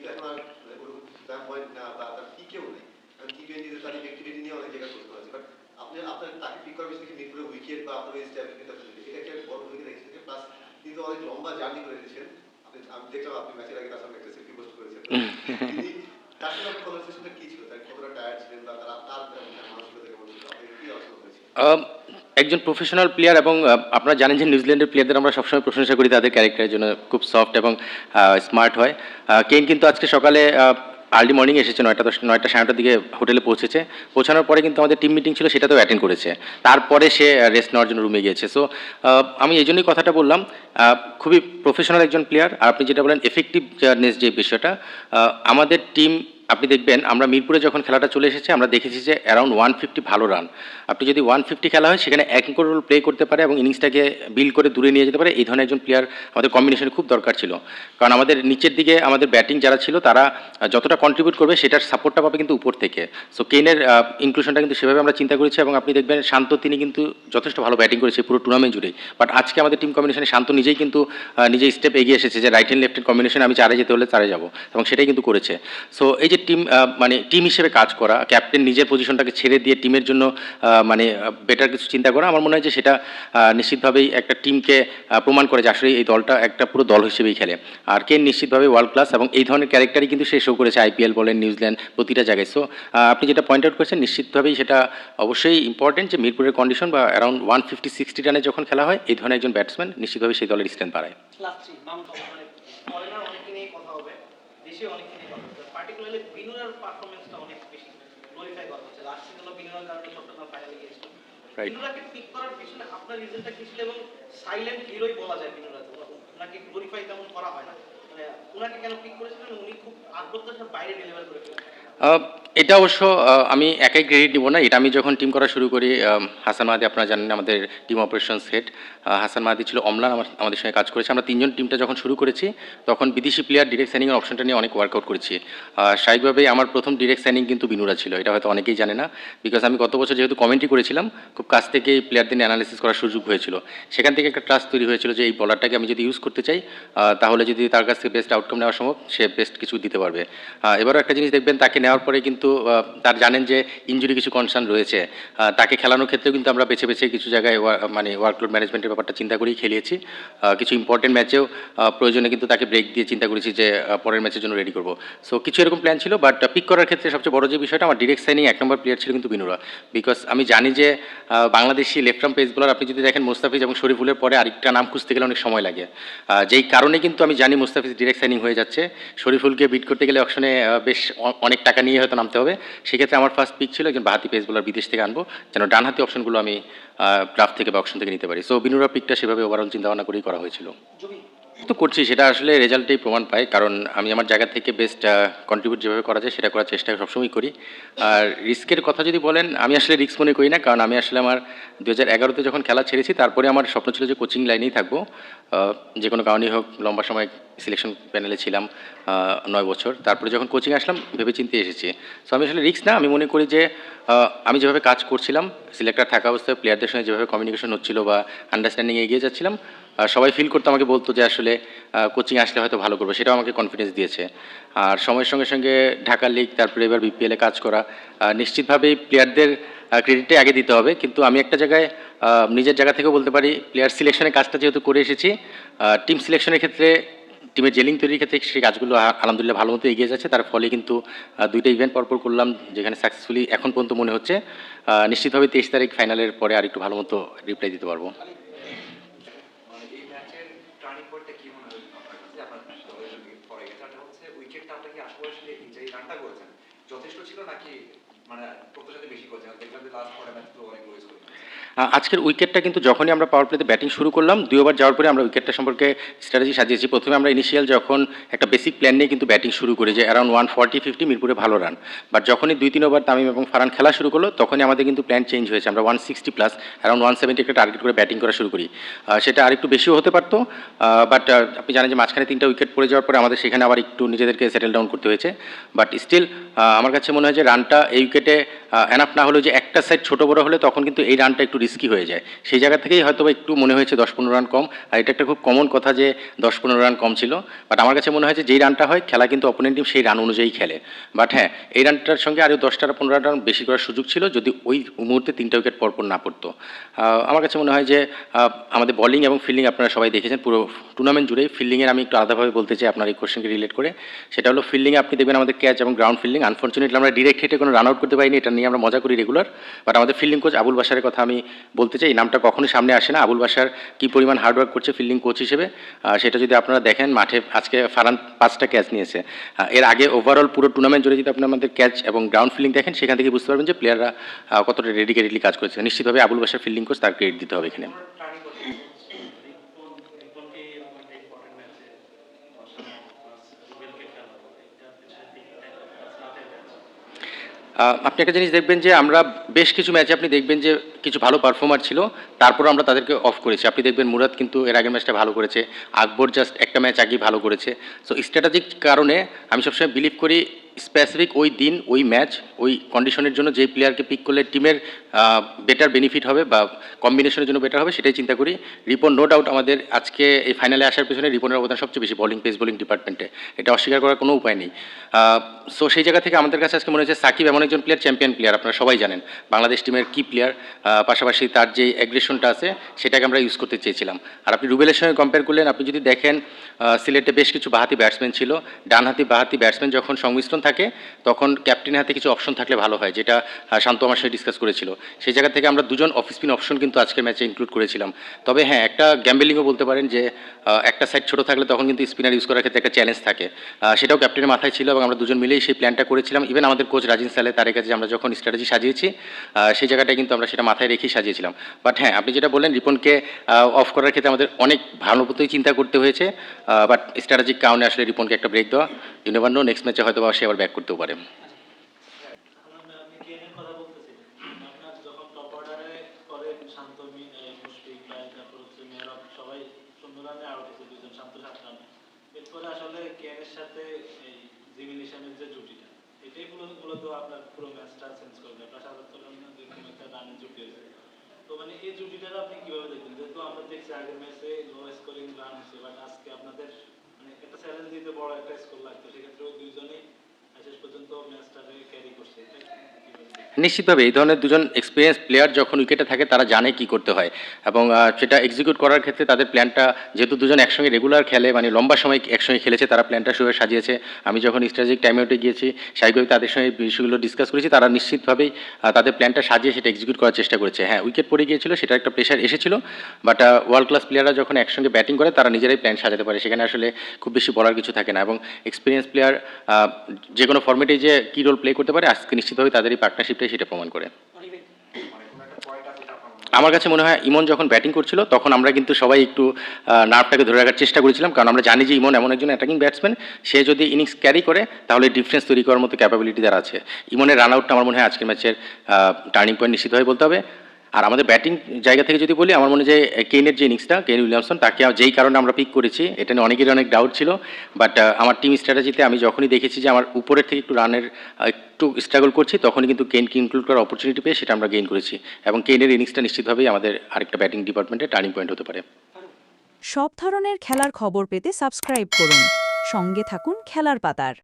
কিন্তু এখন আর তার পয়েন্ট না বা তার পিকেও নেই। কারণ টি-20 তে তার ইফেক্টিভিটি নিয়ে অনেক জায়গায় প্রশ্ন আছে। বাট আপনি আপনার তাকে পিক করার বিষয়ে মিরপুরে উইকেট বা আপনার এই স্ট্যাপ কিন্তু এটা কি একটা বড় ভূমিকা রেখেছে। প্লাস তিনি তো অনেক লম্বা জার্নি করে এসেছেন। আমি দেখলাম আপনি ম্যাচের আগে তার সঙ্গে একটা সেলফি পোস্ট করেছেন। তিনি তার সঙ্গে আপনার কনভারসেশনটা কি ছিল? তার কতটা টায়ার্ড ছিলেন বা তার মানসিকতা কেমন ছিল? আপনি কি আলোচনা করেছেন? একজন প্রফেশনাল প্লেয়ার এবং আপনারা জানেন যে নিউজিল্যান্ডের প্লেয়ারদের আমরা সবসময় প্রশংসা করি তাদের ক্যারেক্টারের জন্য, খুব সফট এবং স্মার্ট হয়। কেইন কিন্তু আজকে সকালে আর্লি মর্নিং এসেছে 9টা 9:30টার দিকে হোটেলে পৌঁছেছে। পৌঁছানোর পরে কিন্তু আমাদের টিম মিটিং ছিল, সেটাতেও অ্যাটেন্ড করেছে। তারপরে সে রেস্ট নেওয়ার জন্য রুমে গিয়েছে। সো আমি এই জন্যই কথাটা বললাম, খুবই প্রফেশনাল একজন প্লেয়ার। আর আপনি যেটা বলেন এফেক্টিভনেস যে বিষয়টা, আমাদের টিম আপনি দেখবেন আমরা মিরপুরে যখন খেলাটা চলে এসেছে আমরা দেখেছি যে অ্যারাউন্ড 150 ভালো রান। আপনি যদি 150 খেলা হয় সেখানে এক রোল প্লে করতে পারে এবং ইনিংসটাকে বিল্ড করে দূরে নিয়ে যেতে পারে, এই ধরনের একজন প্লেয়ার আমাদের কম্বিনেশনে খুব দরকার ছিল। কারণ আমাদের নিচের দিকে আমাদের ব্যাটিং যারা ছিল তারা যতটা কন্ট্রিবিউট করবে সেটার সাপোর্টটা পাবে কিন্তু উপর থেকে। সো কেইনের ইনক্লুশনটা কিন্তু সেভাবে আমরা চিন্তা করেছি এবং আপনি দেখবেন শান্ত তিনি কিন্তু যথেষ্ট ভালো ব্যাটিং করেছে পুরো টুর্নামেন্ট জুড়ে। বাট আজকে আমাদের টিম কম্বিনেশনে শান্ত নিজেই কিন্তু নিজেই স্টেপ এগিয়ে এসেছে যে রাইট হ্যান্ড লেফট হ্যান্ড কম্বিনেশনে আমি চারে যেতে হলে চারে যাবো, এবং সেটাই কিন্তু করেছে। সো এই যে টিম মানে টিম হিসেবে কাজ করা, ক্যাপ্টেন নিজের পজিশনটাকে ছেড়ে দিয়ে টিমের জন্য মানে বেটার কিছু চিন্তা করা, আমার মনে হয় যে সেটা নিশ্চিতভাবেই একটা টিমকে প্রমাণ করে যে আসলে এই দলটা একটা পুরো দল হিসেবেই খেলে। আর কেন নিশ্চিতভাবে ওয়ার্ল্ড ক্লাস এবং এই ধরনের ক্যারেক্টারই কিন্তু সে শো করেছে আইপিএল বলেন, নিউজিল্যান্ড, প্রতিটা জায়গায়। সো আপনি যেটা পয়েন্ট আউট করেছেন নিশ্চিতভাবেই সেটা অবশ্যই ইম্পর্টেন্ট যে মিরপুরের কন্ডিশন বা অ্যারাউন্ড 150-60 রানে যখন খেলা হয় এই ধরনের একজন ব্যাটসম্যান নিশ্চিতভাবেই সেই দলের স্ট্রেন্থ বাড়ায়। পার্টিকুলারলি বিনুরার পারফরম্যান্সটা অনেক বেশি গ্লোরিফাই করা হচ্ছে। লাস্ট সিজনে বিনুরার কারণে চট্টগ্রাম ফাইনালে গিয়েছিল। বিনুরাকে পিক করার পিছনে আপনার রিজনটা কি ছিল? এবং সাইলেন্ট হিরোই বলা যায় বিনুরা, ওনাকে গ্লোরিফাই তেমন করা হয় না, মানে ওনাকে কেন পিক করেছিলেন? উনি খুব আত্মবিশ্বাসের বাইরে ডেলিভার করে ফেলেছেন। এটা অবশ্য আমি একাই ক্রেডিট দিব না। এটা আমি যখন টিম করা শুরু করি, হাসান মাহাদি আপনারা জানেন আমাদের টিম অপারেশনস হেড, হাসান মাহাদি ছিল, অমলান আমাদের সঙ্গে কাজ করেছে। আমরা তিনজন টিমটা যখন শুরু করেছি তখন বিদেশি প্লেয়ার ডিরেক্ট সাইনিংয়ের অপশনটা নিয়ে অনেক ওয়ার্কআউট করেছি। স্বাভাবিকভাবেই আমার প্রথম ডিরেক্ট সাইনিং কিন্তু বিনুরা ছিল, এটা হয়তো অনেকেই জানে না। বিকজ আমি গত বছর যেহেতু কমেন্ট্রি করেছিলাম, খুব কাছ থেকে প্লেয়ারদের নিয়ে অ্যানালিসিস করার সুযোগ হয়েছিল। সেখান থেকে একটা ট্রাস্ট তৈরি হয়েছিল যে এই বলারটাকে আমি যদি ইউজ করতে চাই তাহলে যদি তার কাছ থেকে বেস্ট আউটকাম নেওয়া সম্ভব, সে বেস্ট কিছু দিতে পারবে। এবারও একটা জিনিস দেখবেন, তাকে নেওয়ার পরে কিন্তু তার জানেন যে ইনজুরি কিছু কনসার্ন রয়েছে, তাকে খেলানোর ক্ষেত্রেও কিন্তু আমরা বেছে বেছে কিছু জায়গায় মানে ওয়ার্কলোড ম্যানেজমেন্টের ব্যাপারটা চিন্তা করেই খেলিয়েছি। কিছু ইম্পর্টেন্ট ম্যাচেও প্রয়োজনে কিন্তু তাকে ব্রেক দিয়ে চিন্তা করেছি যে পরের ম্যাচের জন্য রেডি করবো। সো কিছু এরকম প্ল্যান ছিল। বাট পিক করার ক্ষেত্রে সবচেয়ে বড় যে বিষয়টা, আমার ডিরেক্ট সাইনিং 1 নম্বর প্লেয়ার ছিল কিন্তু বিনুরা। বিকজ আমি জানি যে Bangladeshi left arm pace bowler আপনি যদি দেখেন মুস্তাফিজ এবং শরীফুলের পরে আরেকটা নাম খুঁজতে গেলে অনেক সময় লাগে। যেই কারণে কিন্তু আমি জানি মুস্তাফিজ ডিরেক্ট সাইনিং হয়ে যাচ্ছে, শরীফুলকে বিট করতে গেলে অপশনে বেশ অনেক টাকা নিয়ে হয়তো নামতে হবে। সেক্ষেত্রে আমার ফার্স্ট পিক ছিল একজন বাহাতি পেস বোলার বিদেশ থেকে আনবো, যেন ডানহাতি অপশনগুলো আমি ড্রাফট থেকে বা অপশন থেকে নিতে পারি। সো বিনুরা পিকটা সেভাবে ওভারঅল চিন্তাভাবনা করেই করা হয়েছিল। তো করছি, সেটা আসলে রেজাল্টেই প্রমাণ পায়। কারণ আমি আমার জায়গা থেকে বেস্ট কন্ট্রিবিউট যেভাবে করা যায় সেটা করার চেষ্টা সবসময় করি। আর রিস্কের কথা যদি বলেন, আমি আসলে রিস্ক মনে করি না। কারণ আমি আসলে আমার 2011-তে যখন খেলা ছেড়েছি তারপরে আমার স্বপ্ন ছিল যে কোচিং লাইনেই থাকবো, যে কোনো কারণেই হোক। লম্বা সময় সিলেকশন প্যানেলে ছিলাম 9 বছর। তারপরে যখন কোচিং আসলাম ভেবে চিন্তে এসেছি। সো আমি আসলে রিস্ক না, আমি মনে করি যে আমি যেভাবে কাজ করছিলাম সিলেক্টর থাকা অবস্থায় প্লেয়ারদের সঙ্গে যেভাবে কমিউনিকেশন হচ্ছিল বা আন্ডারস্ট্যান্ডিং এগিয়ে যাচ্ছিলাম, সবাই ফিল করতো, আমাকে বলতো যে আসলে কোচিং আসলে হয়তো ভালো করবো, সেটাও আমাকে কনফিডেন্স দিয়েছে। আর সময়ের সঙ্গে সঙ্গে ঢাকা লিগ, তারপরে এবার বিপিএলে কাজ করা, নিশ্চিতভাবেই প্লেয়ারদের ক্রেডিটটাই আগে দিতে হবে। কিন্তু আমি একটা জায়গায় নিজের জায়গা থেকেও বলতে পারি, প্লেয়ার সিলেকশনের কাজটা যেহেতু করে এসেছি, টিম সিলেকশনের ক্ষেত্রে, টিমের জেলিং তৈরির ক্ষেত্রে সেই কাজগুলো আলহামদুলিল্লাহ ভালো মতো এগিয়ে যাচ্ছে। তার ফলে কিন্তু 2টা ইভেন্ট পরপর করলাম যেখানে সাকসেসফুলি এখন পর্যন্ত মনে হচ্ছে নিশ্চিতভাবে 23 তারিখ ফাইনালের পরে আর একটু ভালো মতো রিপ্লাই দিতে পারবো। যথেষ্ট ছিল নাকি মানে প্রত্যাশাতে বেশি করেছেন? দেখলাম যে লাস্ট 4 ম্যাচ তো অনেক রয়েছে। আজকের উইকেটটা কিন্তু যখনই আমরা পাওয়ার প্লেতে ব্যাটিং শুরু করলাম, 2 ওভার যাওয়ার পরে আমরা উইকেটটা সম্পর্কে স্ট্র্যাটেজি সাজিয়েছি। প্রথমে আমরা ইনিশিয়াল যখন একটা বেসিক প্ল্যান নিয়ে কিন্তু ব্যাটিং শুরু করি যে অ্যারাউন্ড 140-50 মিরপুরে ভালো রান। বাট যখনই 2-3 ওভার তামিম এবং ফারহান খেলা শুরু করলো তখনই আমাদের কিন্তু প্ল্যান চেঞ্জ হয়েছে। আমরা 160+ অ্যারাউন্ড 170 একটা টার্গেট করে ব্যাটিং করা শুরু করি। সেটা আরেকটু বেশিও হতে পারতো, বাট আপনি জানেন যে মাঝখানে 3টা উইকেট পড়ে যাওয়ার পরে আমাদের সেখানে আবার একটু নিজেদেরকে সেটেল ডাউন করতে হয়েছে। বাট স্টিল আমার কাছে মনে হয় যে রানটা এই উইকেটে এনাফ না হলেও যে একটা সাইড ছোটো বড়ো হলে তখন কিন্তু এই রানটা একটু রিস্কি হয়ে যায়। সেই জায়গা থেকেই হয়তো বা একটু মনে হয়েছে 10-15 রান কম। আর এটা একটা খুব কমন কথা যে 10-15 রান কম ছিল, বাট আমার কাছে মনে হয় যে যেই রানটা হয় খেলা কিন্তু অপোনেন্ট টিম সেই রান অনুযায়ী খেলে। বাট হ্যাঁ, এই রানটার সঙ্গে আরও 10-15 রান বেশি করার সুযোগ ছিল যদি ওই মুহূর্তে 3টা উইকেট পরপর না পড়তো। আমার কাছে মনে হয় যে আমাদের বলিং এবং ফিল্ডিং আপনারা সবাই দেখেছেন পুরো টুর্নামেন্ট জুড়েই। ফিল্ডিংয়ের আমি একটু আলাদাভাবে বলতে চাই আপনার এই কোশ্চেনকে রিলেট করে। সেটা হলো ফিল্ডিংয়ে আপনি দেখবেন আমাদের ক্যাচ এবং গ্রাউন্ড ফিল্ডিং আনফর্চুনেটলি আমরা ডিরেক্ট হিটে কোনো রান আউট করতে পারিনি, এটা নিয়ে আমরা মজা করি রেগুলার। বাট আমাদের ফিল্ডিং কোচ আবুল বাশারের কথা আমি বলতে চাই, এই নামটা কখনোই সামনে আসে না। আবুল বাশার কী পরিমাণ হার্ডওয়ার্ক করছে ফিল্ডিং কোচ হিসেবে, সেটা যদি আপনারা দেখেন মাঠে আজকে ফারহান 5টা ক্যাচ নিয়েছে। এর আগে ওভারঅল পুরো টুর্নামেন্ট জুড়ে যদি আপনি আমাদের ক্যাচ এবং গ্রাউন্ড ফিল্ডিং দেখেন সেখান থেকে বুঝতে পারবেন যে প্লেয়াররা কতটা ডেডিকেটেডলি কাজ করেছে। নিশ্চিতভাবে আবুল বাশার ফিল্ডিং কোচ তার ক্রেডিট দিতে হবে এখানে। আপনি একটা জিনিস দেখবেন যে আমরা বেশ কিছু ম্যাচে আপনি দেখবেন যে কিছু ভালো পারফর্মার ছিল, তারপরও আমরা তাদেরকে অফ করেছি। আপনি দেখবেন মুরাদ কিন্তু এর আগের ম্যাচটা ভালো করেছে, আকবর জাস্ট একটা ম্যাচ আগেই ভালো করেছে। সো স্ট্র্যাটেজিক কারণে আমি সবসময় বিলিভ করি স্পেসিফিক ওই দিন ওই ম্যাচ ওই কন্ডিশনের জন্য যেই প্লেয়ারকে পিক করলে টিমের বেটার বেনিফিট হবে বা কম্বিনেশনের জন্য বেটার হবে সেটাই চিন্তা করি। রিপন নো ডাউট আমাদের আজকে এই ফাইনালে আসার পেছনে রিপনের অবদান সবচেয়ে বেশি বলিং পেস বোলিং ডিপার্টমেন্টে, এটা অস্বীকার করার কোনো উপায় নেই। সো সেই জায়গা থেকে আমাদের কাছে আজকে মনে হচ্ছে সাকিব এমন একজন প্লেয়ার, চ্যাম্পিয়ন প্লেয়ার, আপনারা সবাই জানেন বাংলাদেশ টিমের কি প্লেয়ার। পাশাপাশি তার যে অ্যাগ্রেশনটা আছে সেটাকে আমরা ইউজ করতে চেয়েছিলাম। আর আপনি রুবেলের সঙ্গে কম্পেয়ার করলেন, আপনি যদি দেখেন সিলেটে বেশ কিছু বাঁহাতি ব্যাটসম্যান ছিল, ডানহাতি বাঁহাতি ব্যাটসম্যান যখন সংমিশ্রণ থাকে তখন ক্যাপ্টেনের হাতে কিছু অপশন থাকলে ভালো হয়, যেটা শান্ত আমার সঙ্গে ডিসকাস করেছিল। সেই জায়গা থেকে আমরা দুজন অফ স্পিন অপশন কিন্তু আজকের ম্যাচে ইনক্লুড করেছিলাম। তবে হ্যাঁ, একটা গ্যাম্বেলিংও বলতে পারেন যে একটা সাইড ছোটো থাকলে তখন কিন্তু স্পিনার ইউজ করার ক্ষেত্রে একটা চ্যালেঞ্জ থাকে, সেটাও ক্যাপ্টেনের মাথায় ছিল এবং আমরা দুজন মিলেই সেই প্ল্যানটা করেছিলাম। ইভেন আমাদের কোচ রাজিন সালে তার কাছে আমরা যখন স্ট্র্যাটেজি সাজিয়েছি সেই জায়গাটায় কিন্তু আমরা সেটা মাথায় রেখেই সাজিয়েছিলাম। বাট হ্যাঁ, আপনি যেটা বললেন রিপনকে অফ করার ক্ষেত্রে আমাদের অনেক ভালো মতোই চিন্তা করতে হয়েছে, বাট স্ট্র্যাটেজিক কারণে আসলে রিপনকে একটা ব্রেক দেওয়া। ইউ নেভার নো, নেক্সট ম্যাচে হয়তো সে আবার ব্যাক করতেও পারে। আপনি কেনের কথা বলতেছিলেন, আপনার যখন টপ অর্ডারে করেন শান্ত, মুশফিক, তারপর হচ্ছে মেহরাব, সবাই সুন্দর রানে আউট হয়েছে, দুজন শান্ত 7 রানে। এরপরে আসলে কেনের সাথে এই জিমি নিশামের যে জুটিটা, এটাই মূলত আপনার পুরো ম্যাচটা চেঞ্জ করবে। আপনার ৭৭ রানে যেরকম একটা রানের জুটি হয়েছে, তো মানে এই জুটিটা আপনি কিভাবে দেখবেন? যেহেতু আমরা দেখছি আগের ম্যাচে লো স্কোরিং রান হয়েছে, বাট আজকে আপনাদের মানে একটা চ্যালেঞ্জ দিতে বড় একটা স্কোর লাগতো, সেক্ষেত্রে ওই দুইজনেই শেষ পর্যন্ত ম্যাচটাকে ক্যারি করছে। এটা কিভাবে দেখবেন? নিশ্চিতভাবে এই ধরনের দুজন এক্সপিরিয়েন্স প্লেয়ার যখন উইকেটে থাকে তারা জানে কি করতে হয় এবং সেটা এক্সিকিউট করার ক্ষেত্রে তাদের প্ল্যানটা, যেহেতু দুজন একসঙ্গে রেগুলার খেলে মানে লম্বা সময় একসঙ্গে খেলেছে, তারা প্ল্যানটা সেভাবে সাজিয়েছে। আমি যখন স্ট্র্যাটেজিক টাইম আউটে গিয়েছি স্বাভাবিকভাবে তাদের সঙ্গে বিষয়গুলো ডিসকাস করেছি, তারা নিশ্চিতভাবেই তাদের প্ল্যানটা সাজিয়ে সেটা এক্সিকিউট করার চেষ্টা করেছে। হ্যাঁ, উইকেট পড়ে গিয়েছিল, সেটা একটা প্রেশার এসেছিল, বাট ওয়ার্ল্ড ক্লাস প্লেয়াররা যখন একসঙ্গে ব্যাটিং করে তারা নিজেরাই প্ল্যান সাজাতে পারে, সেখানে আসলে খুব বেশি বলার কিছু থাকে না। এবং এক্সপিরিয়েন্স প্লেয়ার যে কোনো ফর্মেটেই যে কী রোল প্লে করতে পারে আজকে নিশ্চিতভাবে তাদের এই পার্টনারশিপটাই সেটা প্রমাণ করে। মানে কোনো একটা পয়েন্ট আছে যেটা আপনার মনে হয়? আমার কাছে মনে হয় ইমন যখন ব্যাটিং করছিল তখন আমরা কিন্তু সবাই একটু নার্ভটাকে ধরে রাখার চেষ্টা করেছিলাম, কারণ আমরা জানি যে ইমন এমন একজন অ্যাটাকিং ব্যাটসম্যান, সে যদি ইনিংস ক্যারি করে তাহলে ডিফারেন্স তৈরি করার মতো ক্যাপাবিলিটি তার আছে। ইমনের রান আউটটা আমার মনে হয় আজকের ম্যাচের টার্নিং পয়েন্ট নিশ্চিতভাবে বলতে হবে। আর আমাদের ব্যাটিং জায়গা থেকে যদি বলি, আমার মনে হয় যে কেইনের যে ইনিংসটা, কেইন উইলিয়ামসন, তাকে যেই কারণে আমরা পিক করেছি এটা নিয়ে অনেকেরই অনেক ডাউট ছিল, বাট আমার টিম স্ট্র্যাটেজিতে আমি যখনই দেখেছি যে আমার উপরের থেকে একটু রানের একটু স্ট্রাগল করছি তখনই কিন্তু কেইনকে ইনক্লুড করার অপরচুনিটি পেয়ে সেটা আমরা গেইন করেছি এবং কেইনের ইনিংসটা নিশ্চিতভাবেই আমাদের আরেকটা ব্যাটিং ডিপার্টমেন্টে টার্নিং পয়েন্ট হতে পারে। সব ধরনের খেলার খবর পেতে সাবস্ক্রাইব করুন। সঙ্গে থাকুন খেলার পাতার।